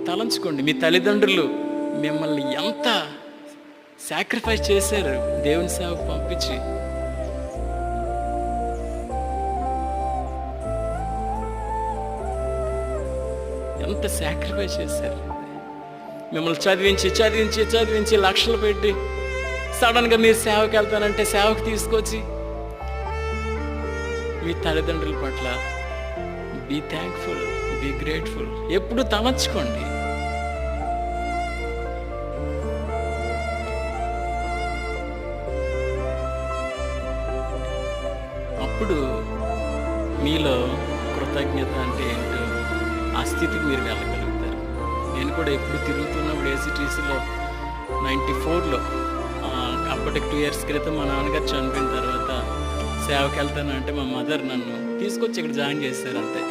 తలంచుకోండి, మీ తల్లిదండ్రులు మిమ్మల్ని ఎంత సాక్రిఫైస్ చేశారు దేవుని సేవకు పంపించి. ఎంత సాక్రిఫైస్ చేశారు. మిమ్మల్ని చదివించి చదివించి చదివించి లక్షలు పెట్టి సడన్గా మీరు సేవకి వెళ్తానంటే సేవకు తీసుకొచ్చి మీ తల్లిదండ్రుల పట్ల బీ థ్యాంక్ఫుల్, బీ గ్రేట్ఫుల్. ఎప్పుడు తలంచుకోండి. అప్పుడు మీలో కృతజ్ఞత అంటే ఏంటో ఆ స్థితికి మీరు వెళ్ళగలుగుతారు. నేను కూడా ఎప్పుడు తిరుగుతున్నప్పుడు ఏసీటీసీలో 94లో అప్పటికి 2 years క్రితం మా నాన్నగారు చనిపోయిన తర్వాత సేవకి వెళ్తానంటే మా మదర్ నన్ను తీసుకొచ్చి ఇక్కడ జాయిన్ చేశారు అంతే.